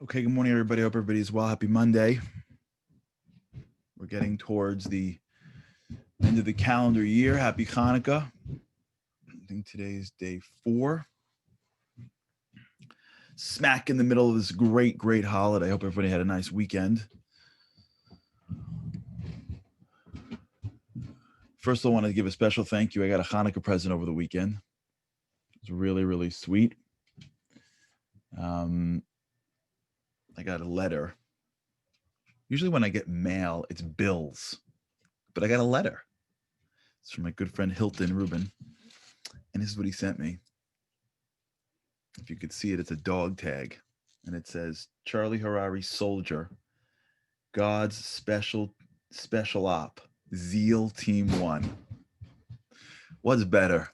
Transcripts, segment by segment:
Okay, good morning, everybody. Hope everybody's well. Happy Monday. We're getting towards the end of the calendar year. Happy Hanukkah. I think today is day 4. Smack in the middle of this great holiday. I hope everybody had a nice weekend. First, I want to give a special thank you. I got a Hanukkah present over the weekend. It was really sweet. I got a letter. Usually when I get mail, it's bills. But I got a letter. It's from my good friend Hilton Rubin. And this is what he sent me. If you could see it, it's a dog tag. And it says, Charlie Harary, soldier, God's special op, Zeal Team 1. What's better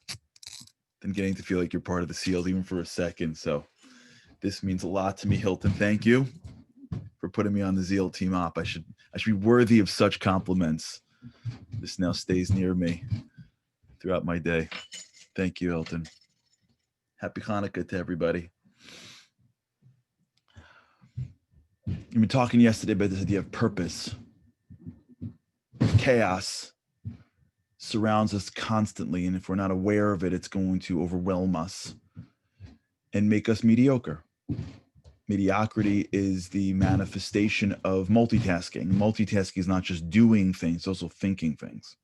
than getting to feel like you're part of the SEALs even for a second? So this means a lot to me, Hilton. Thank you for putting me on the Zeal Team op. I should be worthy of such compliments. This now stays near me throughout my day. Thank you, Hilton. Happy Hanukkah to everybody. You've been talking yesterday about this idea of purpose. Chaos surrounds us constantly, and if we're not aware of it, it's going to overwhelm us and make us mediocre. Mediocrity is the manifestation of multitasking. Multitasking is not just doing things, it's also thinking things.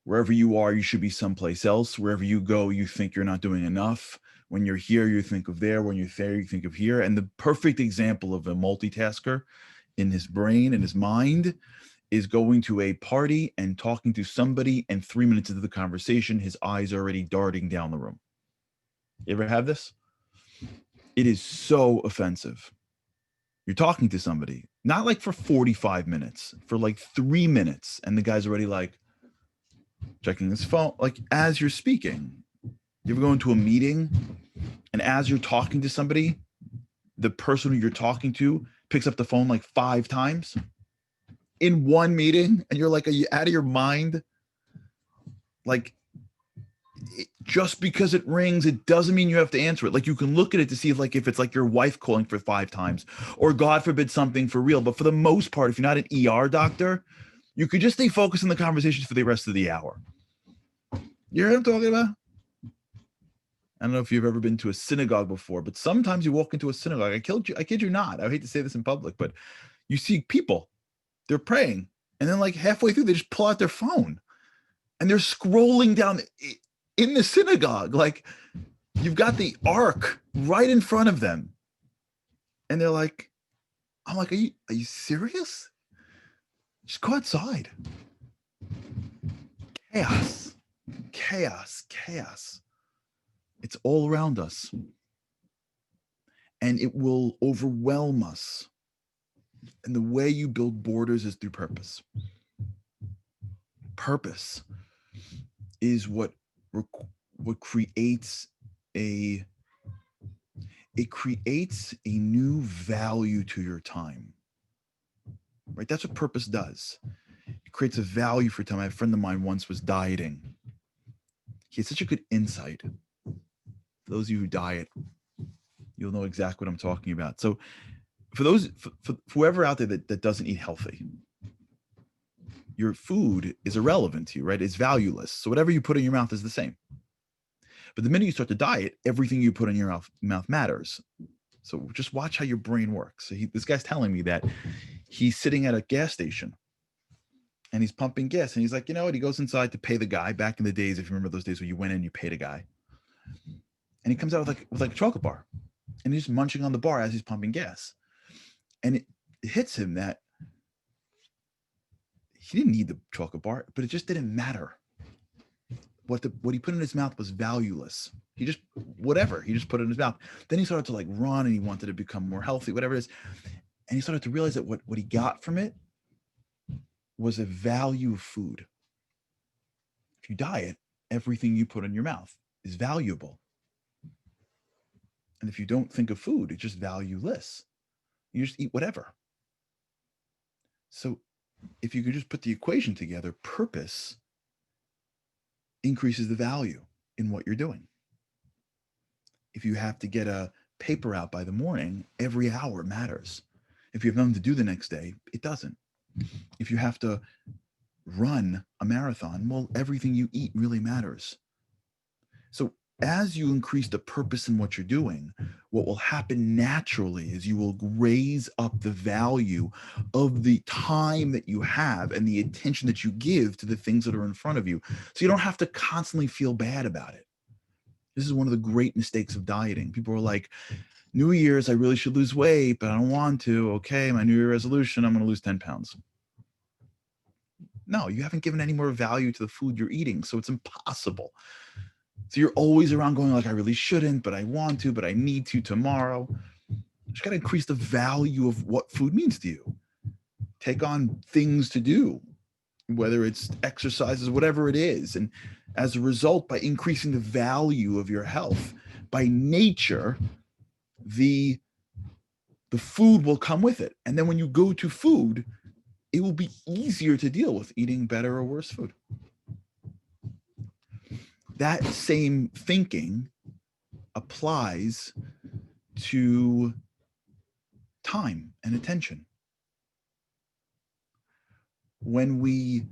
Wherever you are, you should be someplace else. Wherever you go, you think you're not doing enough. When you're here, you think of there. When you're there, you think of here. And the perfect example of a multitasker in his brain and his mind is going to a party and talking to somebody, and 3 minutes into the conversation, his eyes are already darting down the room. You ever have this? It is so offensive. You're talking to somebody, not like for 45 minutes, for like 3 minutes, and the guy's already like checking his phone, like as you're speaking. You ever go into a meeting and as you're talking to somebody, the person who you're talking to picks up the phone like 5 times in one meeting, and you're like, are you out of your mind? Like, just because it rings, it doesn't mean you have to answer it. Like, you can look at it to see if it's like your wife calling for 5 times, or God forbid something for real. But for the most part, if you're not an ER doctor, you could just stay focused on the conversations for the rest of the hour. You hear what I'm talking about? I don't know if you've ever been to a synagogue before, but sometimes you walk into a synagogue. I kid you not. I hate to say this in public, but you see people, they're praying, and then like halfway through, they just pull out their phone and they're scrolling down in the synagogue. Like, you've got the ark right in front of them, and they're like, I'm like, are you serious? Just go outside. Chaos. It's all around us, and it will overwhelm us. And the way you build borders is through purpose. Purpose is what creates a new value to your time. Right? That's what purpose does. It creates a value for time. A friend of mine once was dieting. He had such a good insight. For those of you who diet, you'll know exactly what I'm talking about. So for whoever out there that doesn't eat healthy, your food is irrelevant to you, right? It's valueless. So whatever you put in your mouth is the same. But the minute you start to diet, everything you put in your mouth matters. So just watch how your brain works. So this guy's telling me that he's sitting at a gas station and he's pumping gas, and he's like, you know what? He goes inside to pay the guy. Back in the days, if you remember those days where you went in, you paid a guy, and he comes out with like a chocolate bar, and he's munching on the bar as he's pumping gas, and it hits him that he didn't need the chocolate bar, but it just didn't matter. What he put in his mouth was valueless. He just put it in his mouth. Then he started to like run, and he wanted to become more healthy, whatever it is, and he started to realize that what he got from it was a value of food. If you diet, everything you put in your mouth is valuable. And if you don't think of food, it's just valueless. You just eat whatever. So if you could just put the equation together, purpose increases the value in what you're doing. If you have to get a paper out by the morning, every hour matters. If you have nothing to do the next day, it doesn't. If you have to run a marathon, well, everything you eat really matters. So as you increase the purpose in what you're doing, what will happen naturally is you will raise up the value of the time that you have and the attention that you give to the things that are in front of you. So you don't have to constantly feel bad about it. This is one of the great mistakes of dieting. People are like, New Year's, I really should lose weight, but I don't want to. Okay, my New Year resolution, I'm going to lose 10 pounds. No, you haven't given any more value to the food you're eating, so it's impossible. So you're always around going like, I really shouldn't, but I want to, but I need to tomorrow. You just got to increase the value of what food means to you. Take on things to do, whether it's exercises, whatever it is. And as a result, by increasing the value of your health, by nature, the food will come with it. And then when you go to food, it will be easier to deal with eating better or worse food. That same thinking applies to time and attention. When we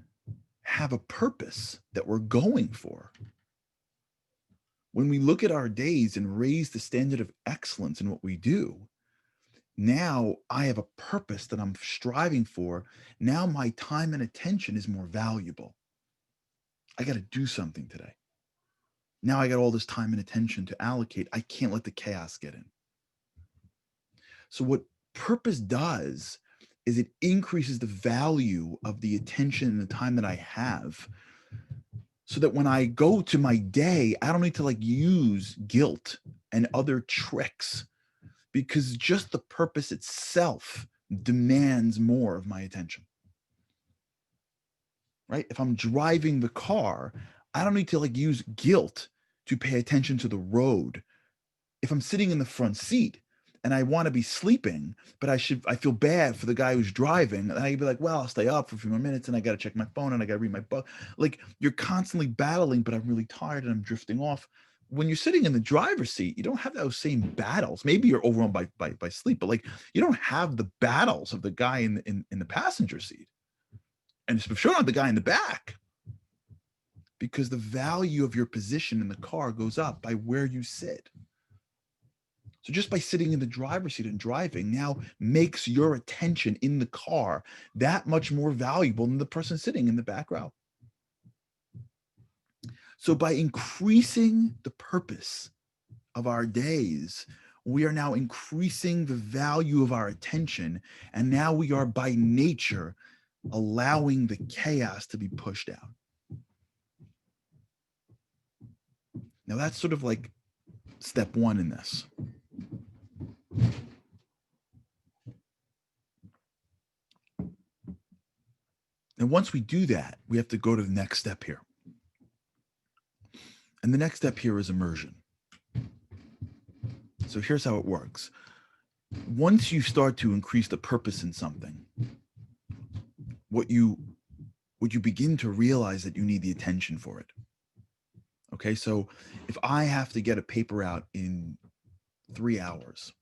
have a purpose that we're going for, when we look at our days and raise the standard of excellence in what we do, now I have a purpose that I'm striving for. Now my time and attention is more valuable. I got to do something today. Now I got all this time and attention to allocate. I can't let the chaos get in. So what purpose does is it increases the value of the attention and the time that I have, so that when I go to my day, I don't need to like use guilt and other tricks, because just the purpose itself demands more of my attention. Right? If I'm driving the car, I don't need to like use guilt to pay attention to the road. If I'm sitting in the front seat and I want to be sleeping, but I feel bad for the guy who's driving, and I'd be like, well, I'll stay up for a few more minutes and I got to check my phone and I got to read my book. Like, you're constantly battling, but I'm really tired and I'm drifting off. When you're sitting in the driver's seat, you don't have those same battles. Maybe you're overwhelmed by sleep, but like, you don't have the battles of the guy in the passenger seat, and it's for sure not the guy in the back, because the value of your position in the car goes up by where you sit. So just by sitting in the driver's seat and driving now makes your attention in the car that much more valuable than the person sitting in the back row. So by increasing the purpose of our days, we are now increasing the value of our attention. And now we are by nature allowing the chaos to be pushed out. Now that's sort of like step one in this. And once we do that, we have to go to the next step here. And the next step here is immersion. So here's how it works. Once you start to increase the purpose in something, what you begin to realize that you need the attention for it. Okay, so if I have to get a paper out in 3 hours,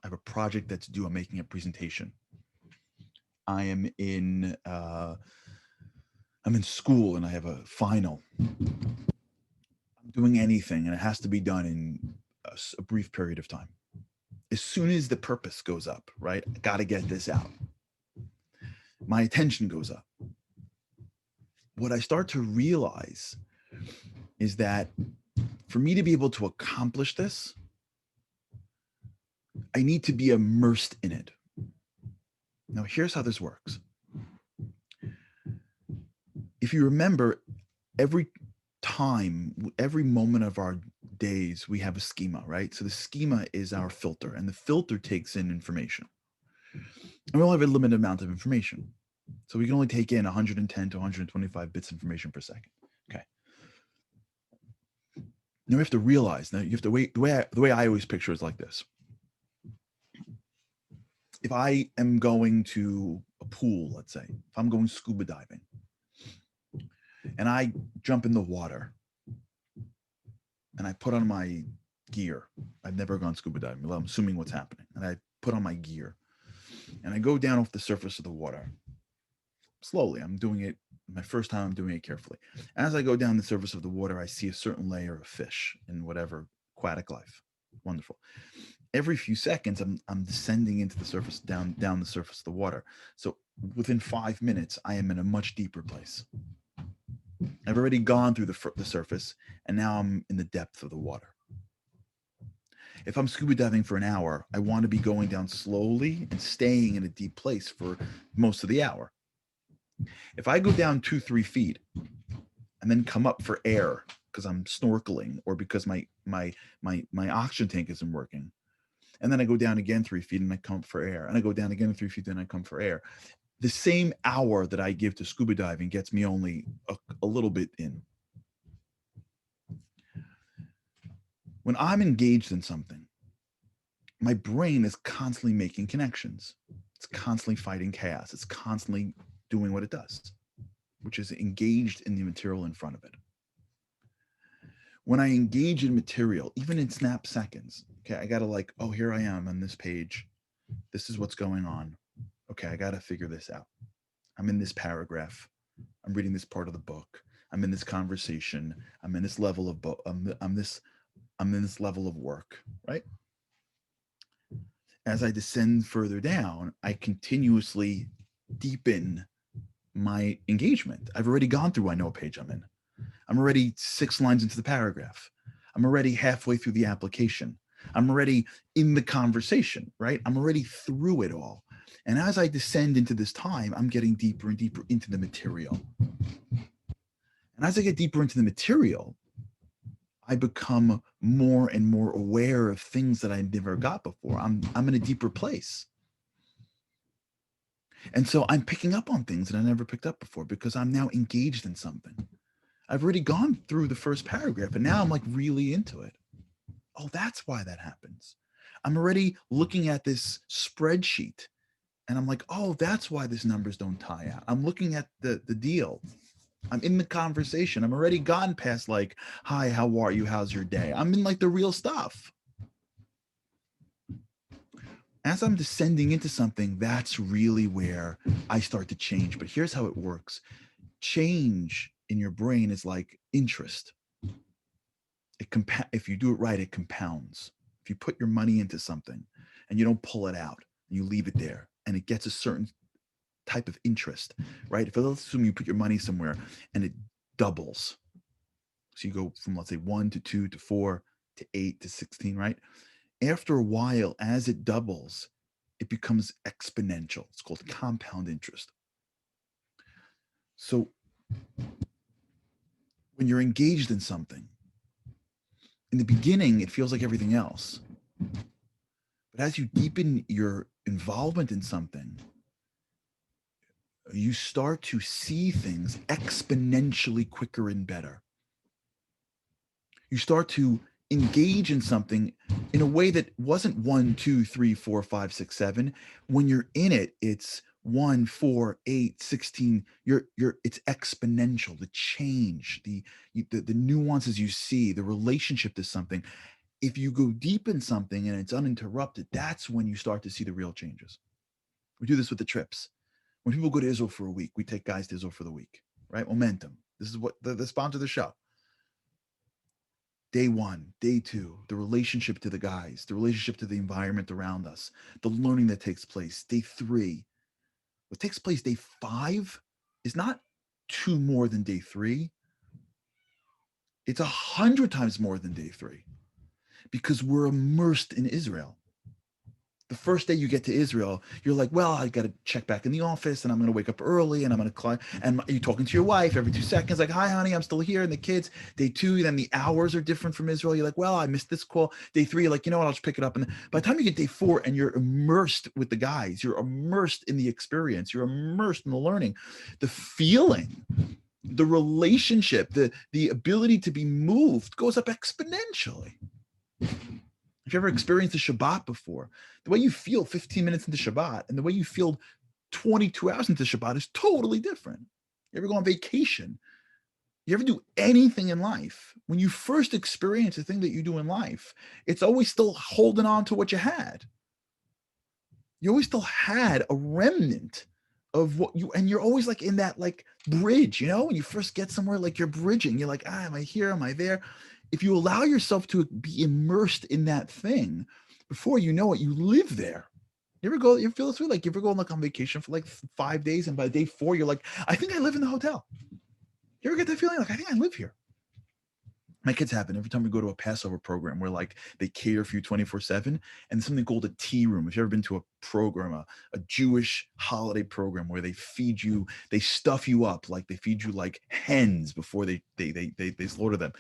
I have a project that's due, I'm making a presentation. I am in school and I have a final. I'm doing anything and it has to be done in a brief period of time. As soon as the purpose goes up, right? I got to get this out. My attention goes up. What I start to realize is that for me to be able to accomplish this, I need to be immersed in it. Now, here's how this works. If you remember, every time, every moment of our days, we have a schema, right? So the schema is our filter, and the filter takes in information. And we only have a limited amount of information. So we can only take in 110 to 125 bits of information per second. Okay. Now we have to realize, now you have to wait, the way I always picture is like this. If I am going to a pool, let's say, if I'm going scuba diving, and I jump in the water, and I put on my gear. I've never gone scuba diving. Well, I'm assuming what's happening. And I put on my gear and I go down off the surface of the water slowly. I'm doing it my first time. I'm doing it carefully. As I go down the surface of the water, I see a certain layer of fish in whatever aquatic life. Wonderful. Every few seconds, I'm descending into the surface, down the surface of the water. So within 5 minutes, I am in a much deeper place. I've already gone through the surface, and now I'm in the depth of the water. If I'm scuba diving for an hour, I want to be going down slowly and staying in a deep place for most of the hour. If I go down 2-3 feet and then come up for air because I'm snorkeling or because my oxygen tank isn't working, and then I go down again 3 feet and I come for air, and I go down again 3 feet and I come for air, the same hour that I give to scuba diving gets me only a little bit in. When I'm engaged in something, my brain is constantly making connections. It's constantly fighting chaos. It's constantly doing what it does, which is engaged in the material in front of it. When I engage in material, even in snap seconds, okay, I gotta like, oh, here I am on this page. This is what's going on. Okay, I gotta figure this out. I'm in this paragraph. I'm reading this part of the book. I'm in this conversation. I'm in this level of I'm in this level of work, right? As I descend further down, I continuously deepen my engagement. I've already gone through, I know what page I'm in. I'm already 6 lines into the paragraph. I'm already halfway through the application. I'm already in the conversation, right? I'm already through it all. And as I descend into this time, I'm getting deeper and deeper into the material. And as I get deeper into the material, I become more and more aware of things that I never got before. I'm in a deeper place. And so I'm picking up on things that I never picked up before because I'm now engaged in something. I've already gone through the first paragraph and now I'm like really into it. Oh, that's why that happens. I'm already looking at this spreadsheet and I'm like, oh, that's why these numbers don't tie out. I'm looking at the deal. I'm in the conversation. I'm already gone past like, hi, how are you? How's your day? I'm in like the real stuff. As I'm descending into something, that's really where I start to change. But here's how it works. Change in your brain is like interest. If you do it right, it compounds. If you put your money into something and you don't pull it out, and you leave it there, and it gets a certain type of interest, right? If let's assume you put your money somewhere and it doubles. So you go from, let's say, 1 to 2 to 4 to 8 to 16, right? After a while, as it doubles, it becomes exponential. It's called compound interest. So when you're engaged in something, in the beginning, it feels like everything else. But as you deepen your involvement in something, you start to see things exponentially quicker and better. You start to engage in something in a way that wasn't 1, 2, 3, 4, 5, 6, 7. When you're in it, it's 1, 4, 8, 16. It's exponential. The change, the nuances you see, the relationship to something. If you go deep in something and it's uninterrupted, that's when you start to see the real changes. We do this with the trips. When people go to Israel for a week, we take guys to Israel for the week, right? Momentum. This is what the sponsor of the show. Day 1, day 2, the relationship to the guys, the relationship to the environment around us, the learning that takes place. Day 3, what takes place day 5 is not 2 more than day 3. It's 100 times more than day 3 because we're immersed in Israel. The first day you get to Israel, you're like, well, I got to check back in the office and I'm going to wake up early and I'm going to climb. And you're talking to your wife every 2 seconds, like, hi, honey, I'm still here. And the kids, day 2, then the hours are different from Israel. You're like, well, I missed this call. Day 3, you're like, you know what, I'll just pick it up. And by the time you get day 4 and you're immersed with the guys, you're immersed in the experience, you're immersed in the learning, the feeling, the relationship, the ability to be moved goes up exponentially. If you ever experienced a Shabbat before, the way you feel 15 minutes into Shabbat and the way you feel 22 hours into Shabbat is totally different. You ever go on vacation You ever do anything in life, when you first experience the thing that you do in life, it's always still holding on to what you had. You always still had a remnant of what you, and you're always like in that like bridge, you know, when you first get somewhere, like you're bridging, you're like, am I here? Am I there? If you allow yourself to be immersed in that thing, before you know it, you live there. You ever go, you feel this way? Like you ever go like on vacation for like 5 days, and by day 4, you're like, I think I live in the hotel. You ever get that feeling? Like, I think I live here. My kids happen every time we go to a Passover program where like they cater for you 24/7, and something called a tea room. If you've ever been to a program, a Jewish holiday program where they feed you, they stuff you up, like they feed you like hens before they slaughter them.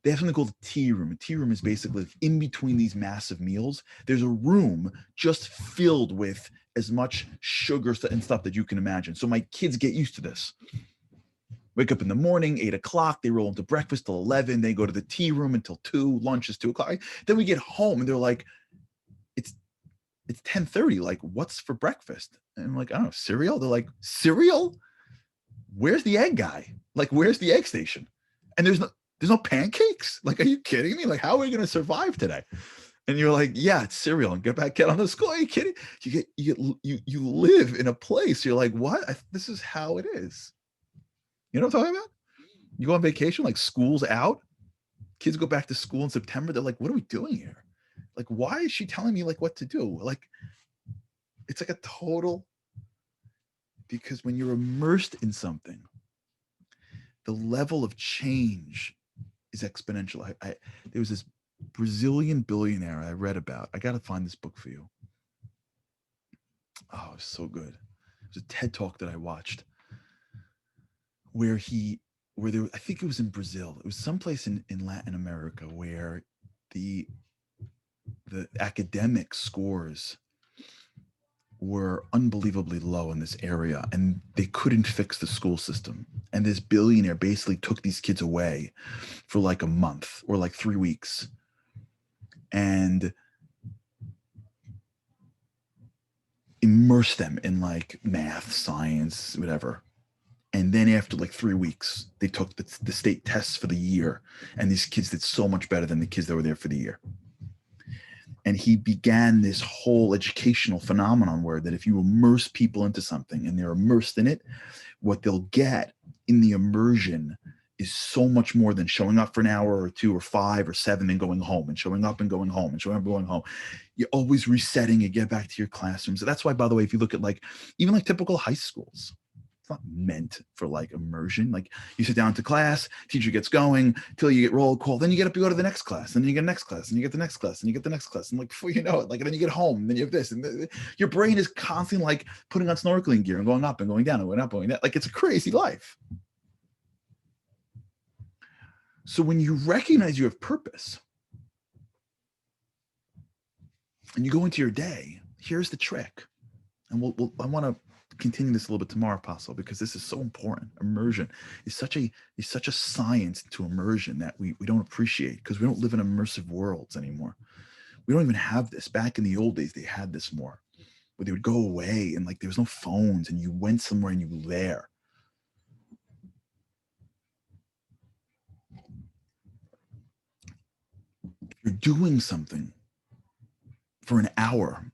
They have something called a tea room. A tea room is basically in between these massive meals. There's a room just filled with as much sugar and stuff that you can imagine. So my kids get used to this. Wake up in the morning, 8 o'clock, they roll into breakfast till 11, they go to the tea room until 2, lunch is 2 o'clock. Then we get home and they're like, it's 10:30. Like, what's for breakfast? And I'm like, I don't know, cereal. They're like, cereal? Where's the egg guy? Like, where's the egg station? And there's no pancakes. Like, are you kidding me? Like, how are we gonna survive today? And you're like, yeah, it's cereal, and get on the school. Are you kidding? You live in a place. You're like, what? This is how it is. You know what I'm talking about? You go on vacation, like school's out, kids go back to school in September. They're like, what are we doing here? Like, why is she telling me like what to do? Like, it's like a total, because when you're immersed in something, the level of change is exponential. There was this Brazilian billionaire I read about. I got to find this book for you. Oh, it was so good. It was a TED talk that I watched where I think it was in Brazil. It was someplace in Latin America where the academic scores were unbelievably low in this area, and they couldn't fix the school system. And this billionaire basically took these kids away for like a month or like 3 weeks and immersed them in like math, science, whatever. And then after like 3 weeks, they took the state tests for the year, and these kids did so much better than the kids that were there for the year. And he began this whole educational phenomenon where that if you immerse people into something and they're immersed in it, what they'll get in the immersion is so much more than showing up for an hour or 2 or 5 or 7 and going home, and showing up and going home and showing up and going home. You're always resetting and get back to your classrooms. So that's why, by the way, if you look at like even like typical high schools, it's not meant for like immersion. Like you sit down to class, teacher gets going till you get roll call, then you get up, you go to the next class, and then you get the next class, and you get the next class, and you get the next class, and like before you know it, like and then you get home, and then you have this, and your brain is constantly like putting on snorkeling gear and going up and going down and going up and going down. Like it's a crazy life. So when you recognize you have purpose and you go into your day, here's the trick. And I want to continue this a little bit tomorrow, if possible, because this is so important. Immersion is such a science to immersion that we don't appreciate, because we don't live in immersive worlds anymore. We don't even have this. Back in the old days, they had this more, where they would go away and like there was no phones, and you went somewhere and you were there. If you're doing something for an hour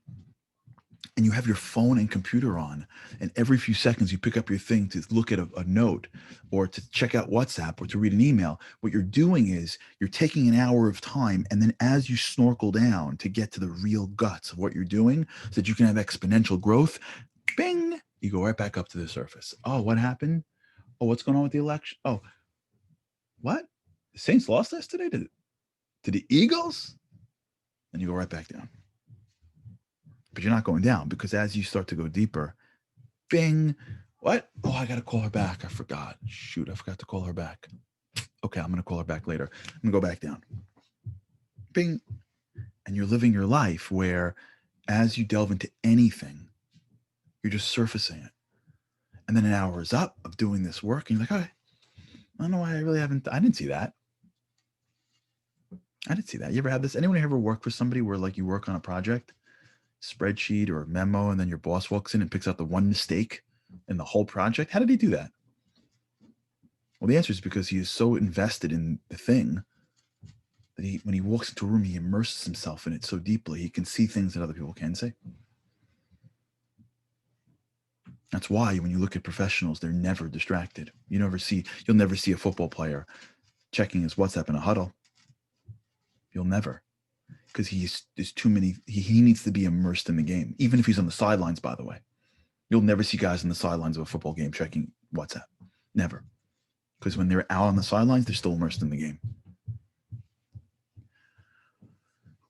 and you have your phone and computer on, and every few seconds you pick up your thing to look at a note or to check out WhatsApp or to read an email, what you're doing is you're taking an hour of time, and then as you snorkel down to get to the real guts of what you're doing so that you can have exponential growth, bing, you go right back up to the surface. Oh, what happened? Oh, what's going on with the election? Oh, what? The Saints lost yesterday to the Eagles? And you go right back down. But you're not going down, because as you start to go deeper, bing, what? Oh, I got to call her back. I forgot. Shoot, I forgot to call her back. Okay, I'm going to call her back later. I'm going to go back down. Bing. And you're living your life where as you delve into anything, you're just surfacing it. And then an hour is up of doing this work, and you're like, okay, I don't know why I didn't see that. I didn't see that. You ever had this? Anyone ever work for somebody where like you work on a project, spreadsheet or a memo, and then your boss walks in and picks out the one mistake in the whole project? How did he do that? Well, the answer is because he is so invested in the thing that when he walks into a room, he immerses himself in it so deeply, he can see things that other people can't see. That's why when you look at professionals, they're never distracted. You'll never see a football player checking his WhatsApp in a huddle. You'll never, because there's too many. He needs to be immersed in the game, even if he's on the sidelines. By the way, you'll never see guys on the sidelines of a football game checking WhatsApp. Never, because when they're out on the sidelines, they're still immersed in the game.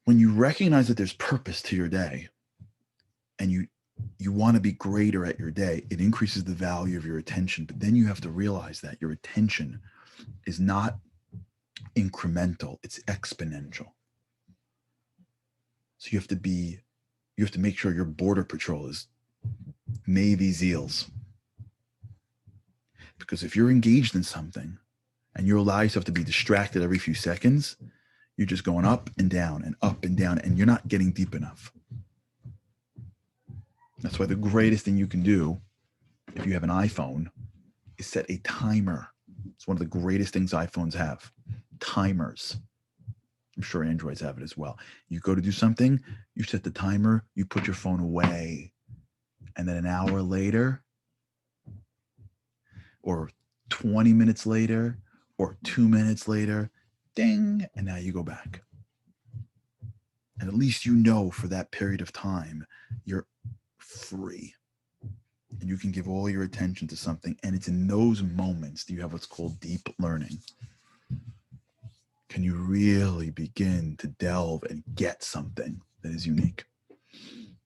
When you recognize that there's purpose to your day, and you want to be greater at your day, it increases the value of your attention. But then you have to realize that your attention is not incremental, it's exponential. So you have to make sure your border patrol is Navy SEALs. Because if you're engaged in something and you allow yourself to be distracted every few seconds, you're just going up and down, and you're not getting deep enough. That's why the greatest thing you can do if you have an iPhone is set a timer. It's one of the greatest things iPhones have, timers. I'm sure Androids have it as well. You go to do something, you set the timer, you put your phone away, and then an hour later, or 20 minutes later, or 2 minutes later, ding, and now you go back. And at least you know for that period of time, you're free. And you can give all your attention to something. And it's in those moments that you have what's called deep learning. Can you really begin to delve and get something that is unique?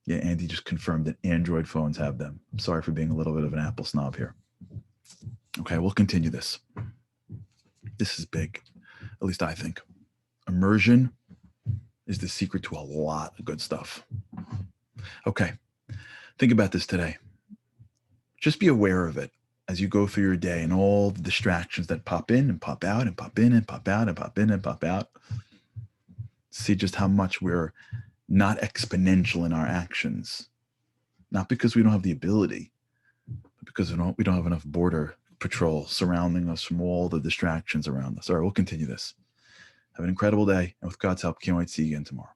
Yeah, Andy just confirmed that Android phones have them. I'm sorry for being a little bit of an Apple snob here. Okay, we'll continue this. This is big, at least I think. Immersion is the secret to a lot of good stuff. Okay, think about this today. Just be aware of it as you go through your day and all the distractions that pop in and pop out and pop in and pop out and pop in and pop out. See just how much we're not exponential in our actions. Not because we don't have the ability, but because we don't have enough border patrol surrounding us from all the distractions around us. All right, we'll continue this. Have an incredible day. And with God's help, can't wait to see you again tomorrow.